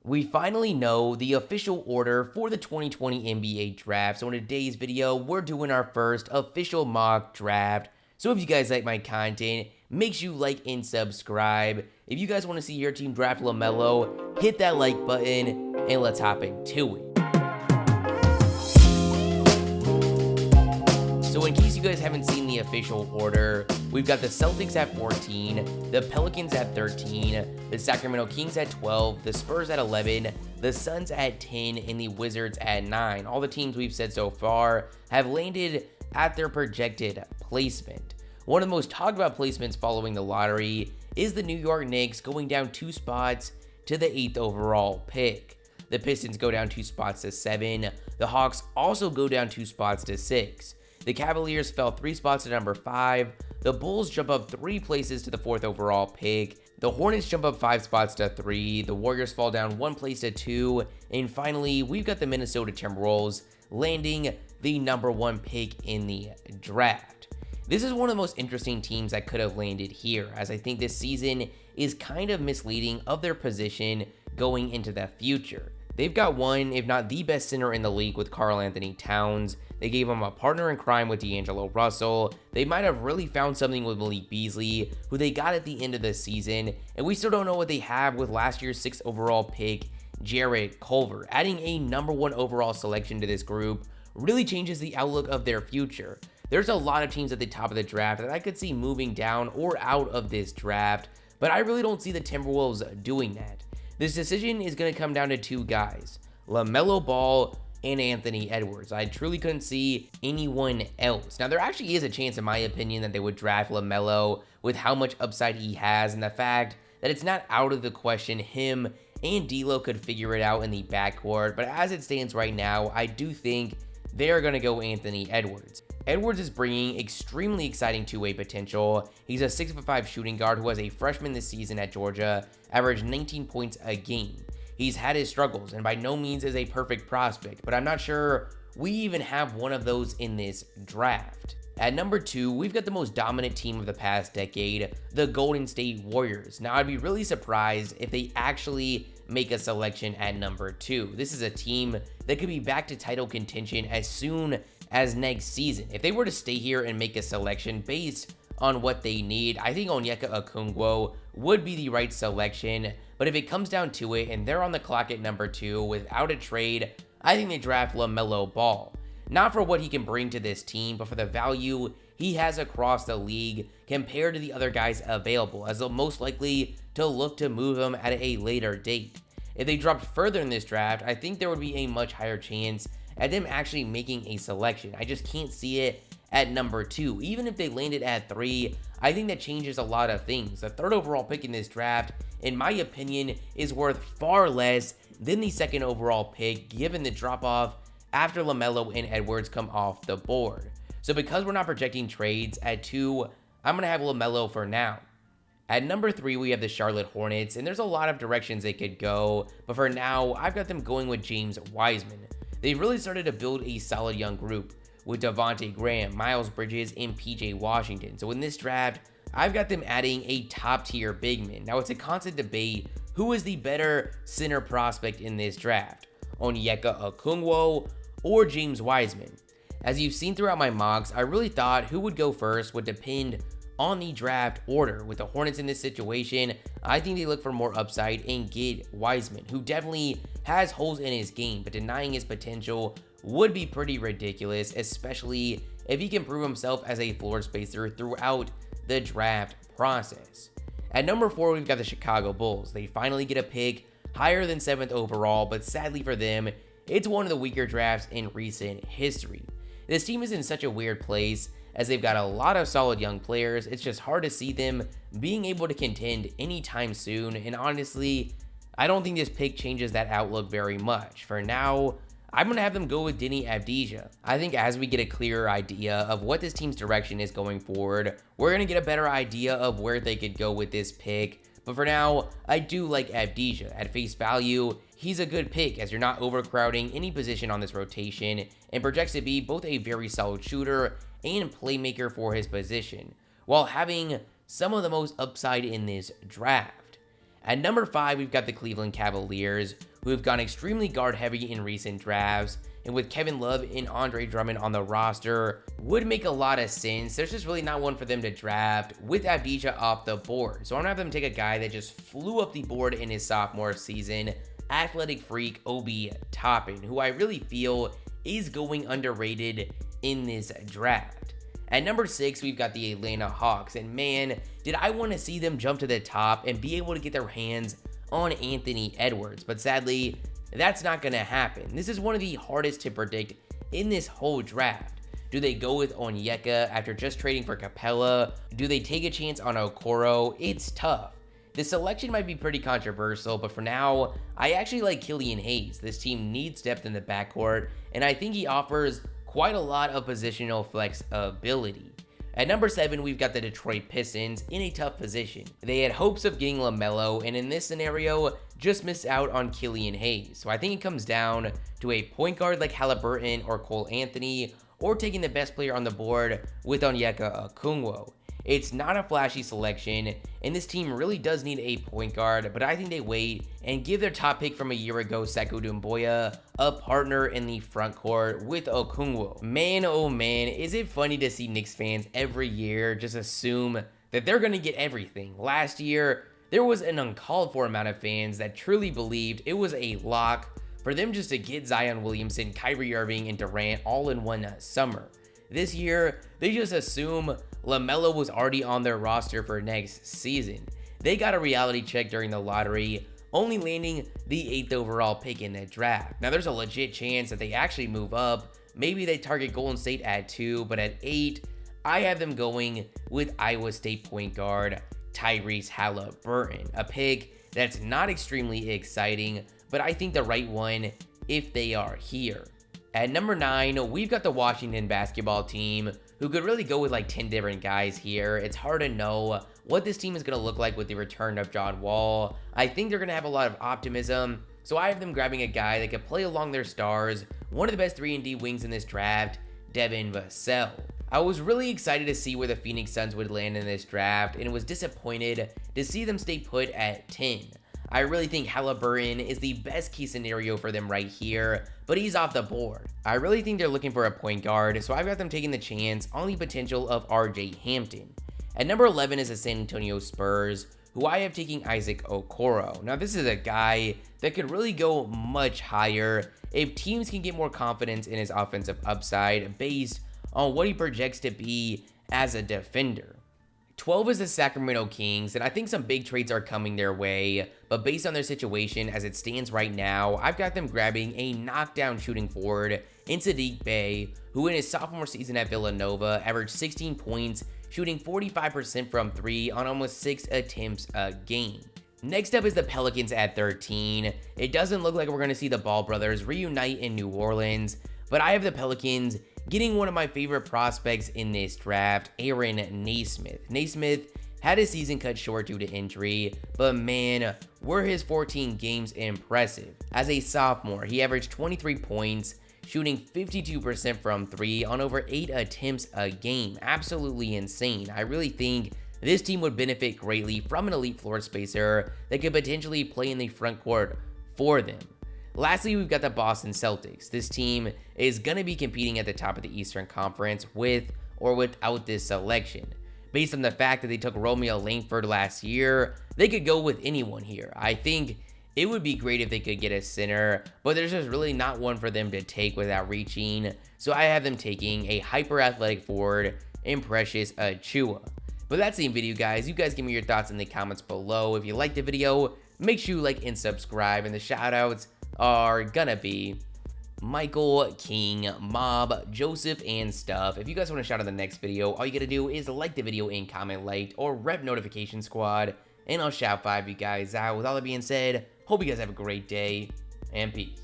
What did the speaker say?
We finally know the official order for the 2020 NBA draft. So in today's video, we're doing our first official mock draft. So if you guys like my content, make sure you like and subscribe. If you guys want to see your team draft Lamelo, hit that like button and let's hop into it. So in case you guys haven't seen the official order, we've got the Celtics at 14, the Pelicans at 13, the Sacramento Kings at 12, the Spurs at 11, the Suns at 10, and the Wizards at 9. All the teams we've said so far have landed at their projected placement. One of the most talked about placements following the lottery is the New York Knicks going down 2 spots to the 8th overall pick. The Pistons go down 2 spots to 7. The Hawks also go down 2 spots to 6. The Cavaliers fell 3 spots to number 5. The Bulls jump up 3 places to the 4th overall pick. The Hornets jump up 5 spots to 3. The Warriors fall down 1 place to 2. And finally, we've got the Minnesota Timberwolves landing the number 1 pick in the draft. This is one of the most interesting teams that could have landed here, as I think this season is kind of misleading of their position going into the future. They've got one, if not the best center in the league with Karl-Anthony Towns. They gave him a partner in crime with D'Angelo Russell. They might have really found something with Malik Beasley, who they got at the end of the season. And we still don't know what they have with last year's 6th overall pick, Jarrett Culver. Adding a number 1 overall selection to this group really changes the outlook of their future. There's a lot of teams at the top of the draft that I could see moving down or out of this draft, but I really don't see the Timberwolves doing that. This decision is going to come down to 2 guys, Lamelo Ball and Anthony Edwards. I truly couldn't see anyone else. Now, there actually is a chance, in my opinion, that they would draft Lamelo with how much upside he has and the fact that it's not out of the question him and D'Lo could figure it out in the backcourt. But as it stands right now, I do think they're going to go Anthony Edwards. Edwards is bringing extremely exciting two-way potential. He's a 6'5" shooting guard who, as a freshman this season at Georgia, averaged 19 points a game. He's had his struggles and by no means is a perfect prospect, but I'm not sure we even have one of those in this draft. At number 2, we've got the most dominant team of the past decade, the Golden State Warriors. Now, I'd be really surprised if they actually make a selection at number 2. This is a team that could be back to title contention as soon as next season. If they were to stay here and make a selection based on what they need, I think Onyeka Okongwu would be the right selection. But if it comes down to it and they're on the clock at number 2 without a trade, I think they draft Lamelo Ball. Not for what he can bring to this team, but for the value he has across the league compared to the other guys available, as they'll most likely to look to move him at a later date. If they dropped further in this draft, I think there would be a much higher chance at them actually making a selection. I just can't see it at number 2. Even if they landed at 3, I think that changes a lot of things. The 3rd overall pick in this draft, in my opinion, is worth far less than the 2nd overall pick, given the drop-off after Lamelo and Edwards come off the board. So because we're not projecting trades at 2, I'm going to have Lamelo for now. At number 3, we have the Charlotte Hornets, and there's a lot of directions they could go, but for now, I've got them going with James Wiseman. They've really started to build a solid young group with Devontae Graham, Miles Bridges, and PJ Washington. So in this draft, I've got them adding a top-tier big man. Now, it's a constant debate who is the better center prospect in this draft, Onyeka Okongwu or James Wiseman. As you've seen throughout my mocks, I really thought who would go first would depend on the draft order. With the Hornets in this situation, I think they look for more upside and get Wiseman, who definitely has holes in his game, but denying his potential would be pretty ridiculous, especially if he can prove himself as a floor spacer throughout the draft process. At number 4, we've got the Chicago Bulls. They finally get a pick higher than 7th overall, but sadly for them, it's one of the weaker drafts in recent history. This team is in such a weird place as they've got a lot of solid young players. It's just hard to see them being able to contend anytime soon, and honestly, I don't think this pick changes that outlook very much. For now, I'm going to have them go with Deni Avdija. I think as we get a clearer idea of what this team's direction is going forward, we're going to get a better idea of where they could go with this pick. But for now, I do like Avdija. At face value, he's a good pick as you're not overcrowding any position on this rotation and projects to be both a very solid shooter and playmaker for his position, while having some of the most upside in this draft. At number 5, we've got the Cleveland Cavaliers, who have gone extremely guard heavy in recent drafts, and with Kevin Love and Andre Drummond on the roster, would make a lot of sense. There's just really not one for them to draft with Avdija off the board. So I'm gonna have them take a guy that just flew up the board in his sophomore season, athletic freak Obi Toppin, who I really feel is going underrated in this draft. At number 6, we've got the Atlanta Hawks, and man, did I want to see them jump to the top and be able to get their hands on Anthony Edwards, but sadly, that's not going to happen. This is one of the hardest to predict in this whole draft. Do they go with Onyeka after just trading for Capella? Do they take a chance on Okoro? It's tough. The selection might be pretty controversial, but for now, I actually like Killian Hayes. This team needs depth in the backcourt, and I think he offers quite a lot of positional flexibility. At number 7, we've got the Detroit Pistons in a tough position. They had hopes of getting Lamelo, and in this scenario, just missed out on Killian Hayes. So I think it comes down to a point guard like Halliburton or Cole Anthony, or taking the best player on the board with Onyeka Okongwu. It's not a flashy selection, and this team really does need a point guard, but I think they wait and give their top pick from a year ago, Sekou Doumbouya, a partner in the front court with Okongwu. Man, oh man, is it funny to see Knicks fans every year just assume that they're going to get everything. Last year, there was an uncalled for amount of fans that truly believed it was a lock for them just to get Zion Williamson, Kyrie Irving, and Durant all in one summer. This year, they just assume Lamelo was already on their roster for next season. They got a reality check during the lottery, only landing the 8th overall pick in that draft. Now, there's a legit chance that they actually move up. Maybe they target Golden State at 2, but at 8, I have them going with Iowa State point guard Tyrese Halliburton, a pick that's not extremely exciting, but I think the right one if they are here. At number 9, we've got the Washington basketball team, who could really go with like 10 different guys here. It's hard to know what this team is going to look like with the return of John Wall. I think they're going to have a lot of optimism, so I have them grabbing a guy that could play along their stars, one of the best 3-and-D wings in this draft, Devin Vassell. I was really excited to see where the Phoenix Suns would land in this draft, and was disappointed to see them stay put at 10. I really think Halliburton is the best case scenario for them right here, but he's off the board. I really think they're looking for a point guard, so I've got them taking the chance on the potential of RJ Hampton. At number 11 is the San Antonio Spurs, who I have taking Isaac Okoro. Now, this is a guy that could really go much higher if teams can get more confidence in his offensive upside based on what he projects to be as a defender. 12 is the Sacramento Kings, and I think some big trades are coming their way, but based on their situation as it stands right now, I've got them grabbing a knockdown shooting forward in Saddiq Bey, who in his sophomore season at Villanova averaged 16 points, shooting 45% from 3 on almost 6 attempts a game. Next up is the Pelicans at 13. It doesn't look like we're going to see the Ball brothers reunite in New Orleans, but I have the Pelicans getting one of my favorite prospects in this draft, Aaron Nesmith. Nesmith had his season cut short due to injury, but man, were his 14 games impressive. As a sophomore, he averaged 23 points, shooting 52% from 3 on over 8 attempts a game. Absolutely insane. I really think this team would benefit greatly from an elite floor spacer that could potentially play in the front court for them. Lastly, we've got the Boston Celtics. This team is going to be competing at the top of the Eastern Conference with or without this selection. Based on the fact that they took Romeo Langford last year, they could go with anyone here. I think it would be great if they could get a center, but there's just really not one for them to take without reaching, so I have them taking a hyper-athletic forward in Precious Achiuwa. But that's the video, guys. You guys give me your thoughts in the comments below. If you liked the video, make sure you like and subscribe, and the shoutouts are gonna be Michael, King, Mob, Joseph, and stuff. If you guys want to shout out the next video, all you gotta do is like the video and comment liked or rep notification squad, and I'll shout 5 you guys out. With all that being said, hope you guys have a great day, and peace.